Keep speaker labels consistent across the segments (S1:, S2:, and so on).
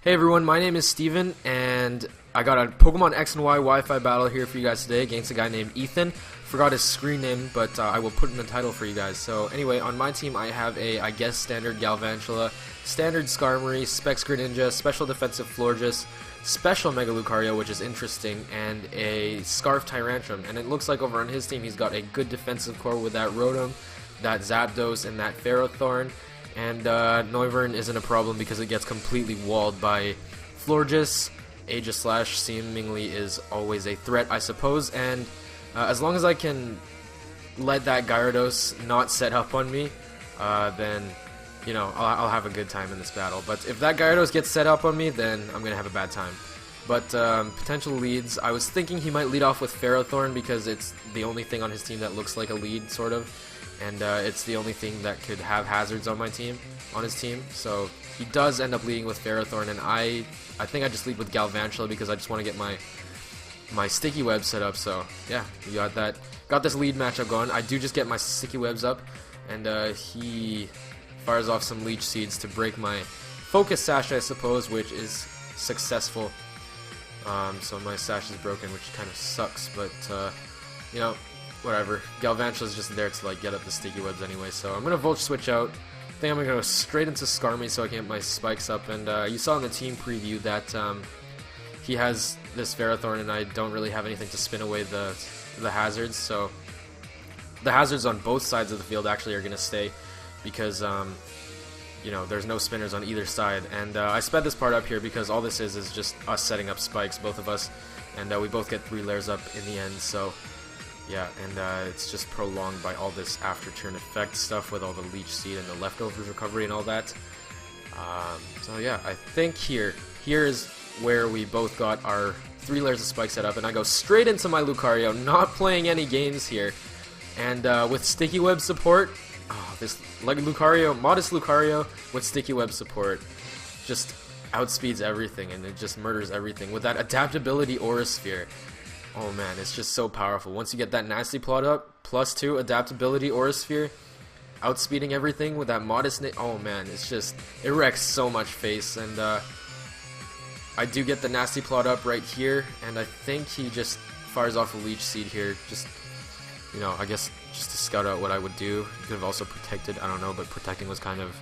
S1: Hey everyone, my name is Steven, and I got a Pokemon X and Y Wi-Fi battle here for you guys today against a guy named Ethan. Forgot his screen name, but I will put in the title for you guys. So anyway, on my team I have a, I guess, standard Galvantula, standard Skarmory, Specs Greninja, special defensive Florges, special Mega Lucario, which is interesting, and a Scarf Tyrantrum. And it looks like over on his team he's got a good defensive core with that Rotom, that Zapdos, and that Ferrothorn. And Noivern isn't a problem because it gets completely walled by Florges. Aegislash seemingly is always a threat, I suppose, and as long as I can let that Gyarados not set up on me, then, you know, I'll have a good time in this battle. But if that Gyarados gets set up on me, then I'm going to have a bad time. But potential leads, I was thinking he might lead off with Ferrothorn because it's the only thing on his team that looks like a lead, sort of. And it's the only thing that could have hazards on his team. So he does end up leading with Ferrothorn, and I think I just lead with Galvantula because I just want to get my sticky web set up. So yeah, we got this lead matchup going. I do just get my sticky webs up, and he fires off some leech seeds to break my focus sash, I suppose, which is successful. So my sash is broken, which kind of sucks, but you know, whatever. Galvantula's just there to like get up the sticky webs anyway, so I'm gonna Volt Switch out. I think I'm gonna go straight into Skarmory so I can get my spikes up. And you saw in the team preview that he has this Ferrothorn, and I don't really have anything to spin away the hazards. So the hazards on both sides of the field actually are gonna stay because you know, there's no spinners on either side. And I sped this part up here because all this is just us setting up spikes, both of us, and we both get 3 layers up in the end. So yeah, and it's just prolonged by all this after turn effect stuff with all the leech seed and the leftovers recovery and all that. So yeah, I think here is where we both got our 3 layers of spikes set up, and I go straight into my Lucario, not playing any games here. And with sticky web support, this like Lucario, modest Lucario with sticky web support just outspeeds everything, and it just murders everything with that adaptability Aura Sphere. Oh man, it's just so powerful. Once you get that nasty plot up, +2 adaptability Aura Sphere, outspeeding everything with that modest oh man, it's just, it wrecks so much face. And I do get the nasty plot up right here, and I think he just fires off a leech seed here, just, you know, I guess just to scout out what I would do. He could have also protected, I don't know, but protecting was kind of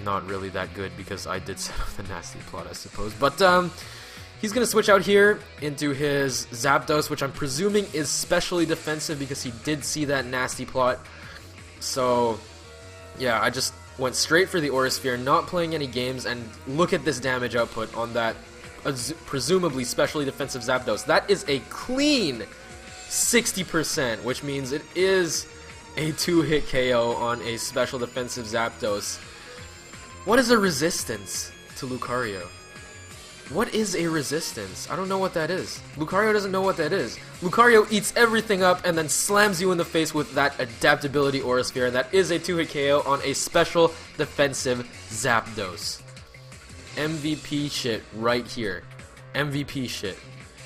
S1: not really that good because I did set up the nasty plot, I suppose. But he's going to switch out here into his Zapdos, which I'm presuming is specially defensive because he did see that nasty plot. So, yeah, I just went straight for the Aura Sphere, not playing any games, and look at this damage output on that presumably specially defensive Zapdos. That is a clean 60%, which means it is a 2-hit KO on a special defensive Zapdos. What is a resistance to Lucario? What is a resistance? I don't know what that is. Lucario doesn't know what that is. Lucario eats everything up and then slams you in the face with that adaptability Aura Sphere, and that is a 2-hit KO on a special defensive Zapdos. MVP shit right here. MVP shit.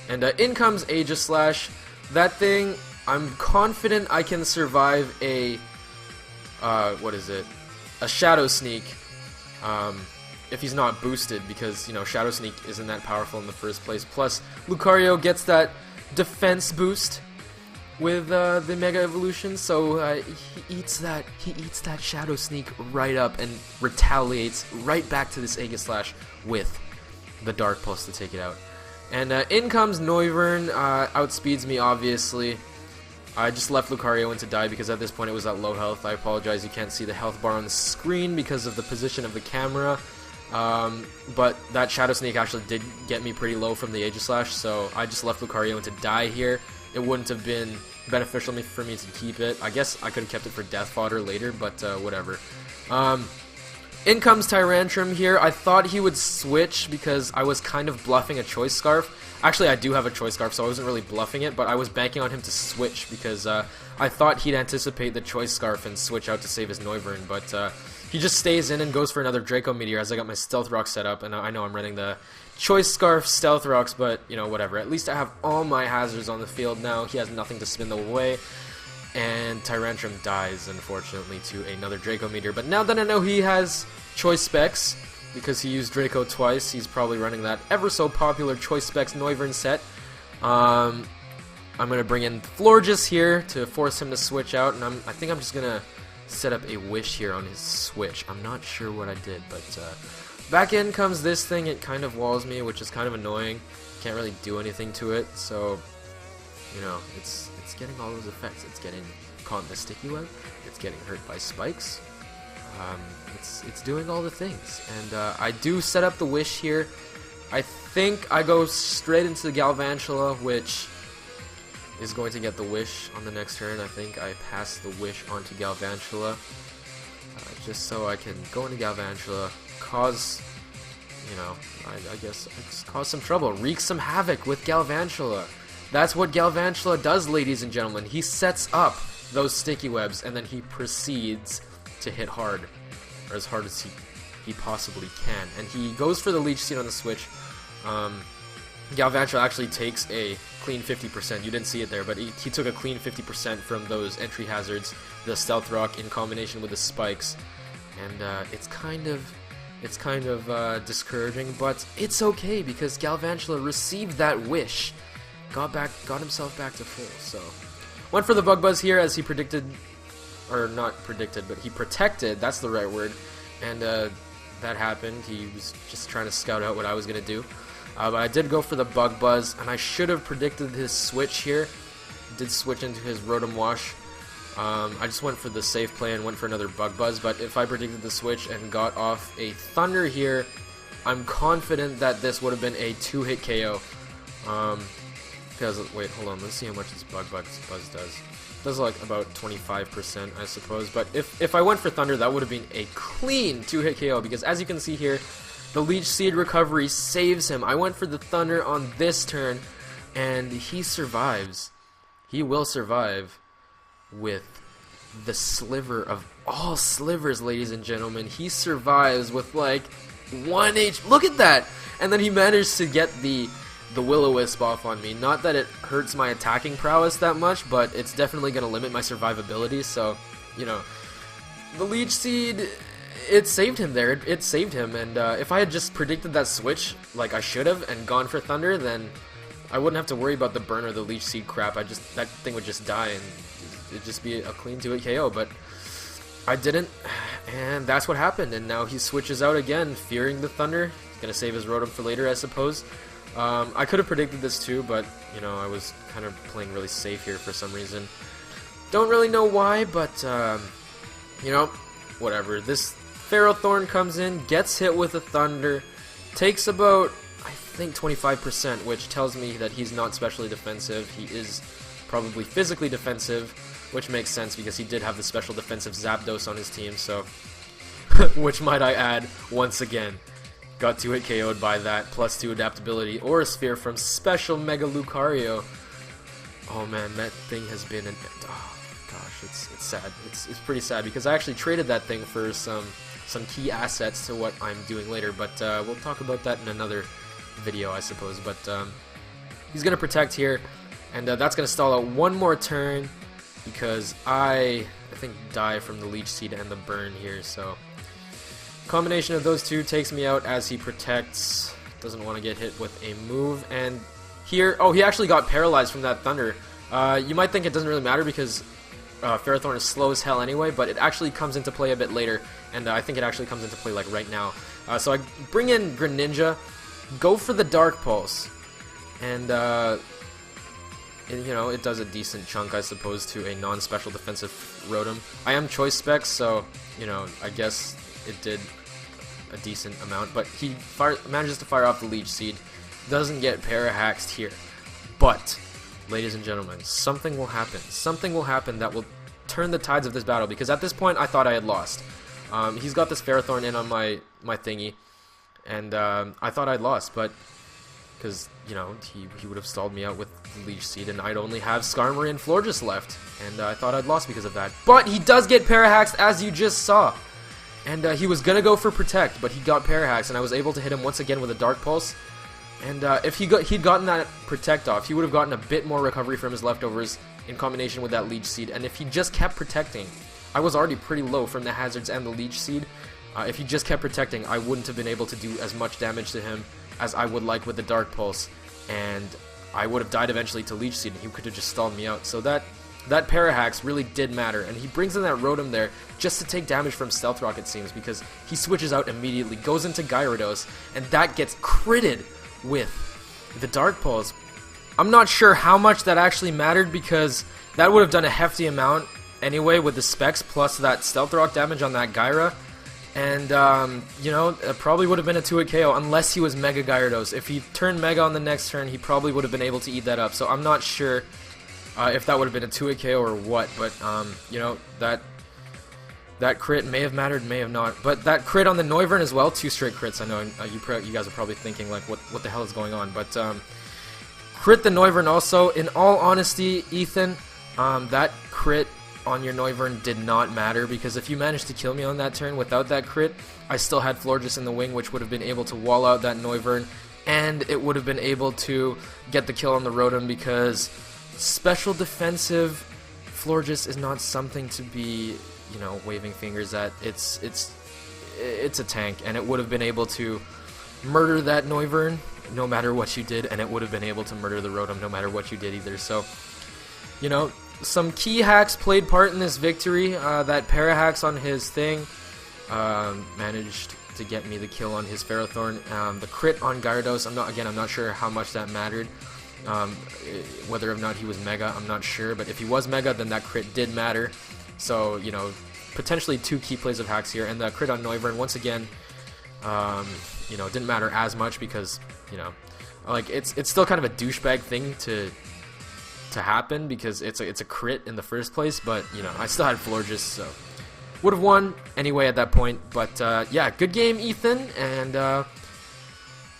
S1: And in comes Aegislash. That thing, I'm confident I can survive a, what is it? A Shadow Sneak. If he's not boosted, because, you know, Shadow Sneak isn't that powerful in the first place. Plus, Lucario gets that defense boost with the Mega Evolution, so he eats that Shadow Sneak right up and retaliates right back to this Aegislash with the Dark Pulse to take it out. And in comes Noivern, outspeeds me, obviously. I just left Lucario in to die because at this point it was at low health. I apologize, you can't see the health bar on the screen because of the position of the camera. But that Shadow Sneak actually did get me pretty low from the Aegislash, so I just left Lucario in to die here. It wouldn't have been beneficial for me to keep it. I guess I could have kept it for death fodder later, but whatever. In comes Tyrantrum here. I thought he would switch because I was kind of bluffing a Choice Scarf. Actually, I do have a Choice Scarf, so I wasn't really bluffing it, but I was banking on him to switch because I thought he'd anticipate the Choice Scarf and switch out to save his Noivern, but he just stays in and goes for another Draco Meteor as I got my Stealth Rock set up, and I know I'm running the Choice Scarf Stealth Rocks, but, you know, whatever. At least I have all my hazards on the field now. He has nothing to spin them away. And Tyrantrum dies, unfortunately, to another Draco Meteor. But now that I know he has Choice Specs, because he used Draco twice, he's probably running that ever so popular Choice Specs Noivern set. I'm gonna bring in Florges here to force him to switch out, and I think I'm just gonna set up a Wish here on his switch. I'm not sure what I did, but back in comes this thing. It kind of walls me, which is kind of annoying. Can't really do anything to it, so you know, it's getting all those effects. It's getting caught in the sticky web. It's getting hurt by spikes. It's doing all the things, and I do set up the Wish here. I think I go straight into the Galvantula, which is going to get the Wish on the next turn. I think I pass the Wish onto Galvantula, just so I can go into Galvantula, cause, you know, I guess cause some trouble, wreak some havoc with Galvantula. That's what Galvantula does, ladies and gentlemen. He sets up those sticky webs, and then he proceeds to hit hard, or as hard as he possibly can. And he goes for the Leech Seed on the switch. Galvantula actually takes a clean 50%. You didn't see it there, but he took a clean 50% from those entry hazards, the Stealth Rock in combination with the spikes, and it's kind of discouraging, but it's okay because Galvantula received that Wish, got himself back to full. So went for the Bug Buzz here as he predicted, or not predicted, but he protected. That's the right word, and that happened. He was just trying to scout out what I was gonna do. But I did go for the Bug Buzz, and I should have predicted his switch here. Did switch into his Rotom Wash. I just went for the safe play and went for another Bug Buzz, but if I predicted the switch and got off a Thunder here, I'm confident that this would have been a 2-hit KO. Because, wait, hold on, let's see how much this Bug Buzz does. It does like about 25%, I suppose, but if I went for Thunder, that would have been a clean 2-hit KO, because as you can see here, the Leech Seed recovery saves him. I went for the Thunder on this turn, and he survives. He will survive with the sliver of all slivers, ladies and gentlemen. He survives with like 1 HP. Look at that! And then he managed to get the Will-O-Wisp off on me. Not that it hurts my attacking prowess that much, but it's definitely going to limit my survivability, so, you know. The Leech Seed, it saved him there. It saved him, and if I had just predicted that switch like I should have and gone for Thunder, then I wouldn't have to worry about the burn or the Leech Seed crap. That thing would just die and it'd just be a clean 2-hit KO, but I didn't, and that's what happened. And now he switches out again, fearing the Thunder. He's gonna save his Rotom for later, I suppose. I could have predicted this too, but you know, I was kind of playing really safe here for some reason. Don't really know why, but you know, whatever. This Ferrothorn comes in, gets hit with a Thunder, takes about, I think, 25%, which tells me that he's not specially defensive. He is probably physically defensive, which makes sense because he did have the special defensive Zapdos on his team, so which might I add, once again, got 2-hit KO'd by that, +2 adaptability, or a Sphere from Special Mega Lucario. Oh man, that thing has been an... Oh gosh, it's sad. It's pretty sad because I actually traded that thing for some key assets to what I'm doing later, but we'll talk about that in another video, I suppose. But he's going to protect here, and that's going to stall out one more turn because I think die from the Leech Seed and the burn here, so combination of those two takes me out as he protects. Doesn't want to get hit with a move, and here, oh, he actually got paralyzed from that Thunder. You might think it doesn't really matter because Ferrothorn is slow as hell anyway, but it actually comes into play a bit later, and I think it actually comes into play like right now. So I bring in Greninja, go for the Dark Pulse, and you know, it does a decent chunk, I suppose, to a non-special defensive Rotom. I am Choice Specs, so, you know, I guess it did a decent amount, but he manages to fire off the Leech Seed, doesn't get Parahaxed here. But, ladies and gentlemen, something will happen. Something will happen that will turn the tides of this battle, because at this point I thought I had lost. He's got this Ferrothorn in on my thingy, and I thought I'd lost, but because, you know, he would have stalled me out with the Leech Seed, and I'd only have Skarmory and Florges left, and I thought I'd lost because of that. But he does get Parahaxed, as you just saw, and he was gonna go for Protect, but he got Parahaxed, and I was able to hit him once again with a Dark Pulse. And if he'd gotten that Protect off, he would have gotten a bit more recovery from his leftovers in combination with that Leech Seed. And if he just kept protecting, I was already pretty low from the hazards and the Leech Seed, If he just kept protecting, I wouldn't have been able to do as much damage to him as I would like with the Dark Pulse, and I would have died eventually to Leech Seed, and he could have just stalled me out. So that Parahacks really did matter, and he brings in that Rotom there just to take damage from Stealth Rock, it seems, because he switches out immediately, goes into Gyarados, and that gets critted with the Dark Pulse. I'm not sure how much that actually mattered, because that would have done a hefty amount anyway with the Specs plus that Stealth Rock damage on that Gyara. And, you know, it probably would have been a 2-hit KO unless he was Mega Gyarados. If he turned Mega on the next turn, he probably would have been able to eat that up. So I'm not sure if that would have been a 2-hit KO or what. But, you know, that crit may have mattered, may have not. But that crit on the Noivern as well, 2 straight crits. I know you guys are probably thinking, like, what the hell is going on? But, crit the Noivern also. In all honesty, Ethan, that crit on your Noivern did not matter, because if you managed to kill me on that turn without that crit, I still had Florges in the wing, which would have been able to wall out that Noivern, and it would have been able to get the kill on the Rotom, because special defensive Florges is not something to be, you know, waving fingers at. It's a tank, and it would have been able to murder that Noivern no matter what you did, and it would have been able to murder the Rotom no matter what you did either. So, you know, some key hacks played part in this victory. That Parahacks on his thing managed to get me the kill on his Ferrothorn. The crit on Gyarados, I'm not sure how much that mattered. Whether or not he was Mega, I'm not sure. But if he was Mega, then that crit did matter. So, you know, potentially 2 key plays of hacks here. And the crit on Noivern, once again, you know, didn't matter as much because, you know, like it's still kind of a douchebag thing to happen, because it's a crit in the first place. But, you know, I still had Florges, so would have won anyway at that point. But yeah, good game, Ethan, and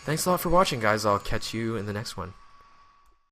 S1: thanks a lot for watching, guys. I'll catch you in the next one.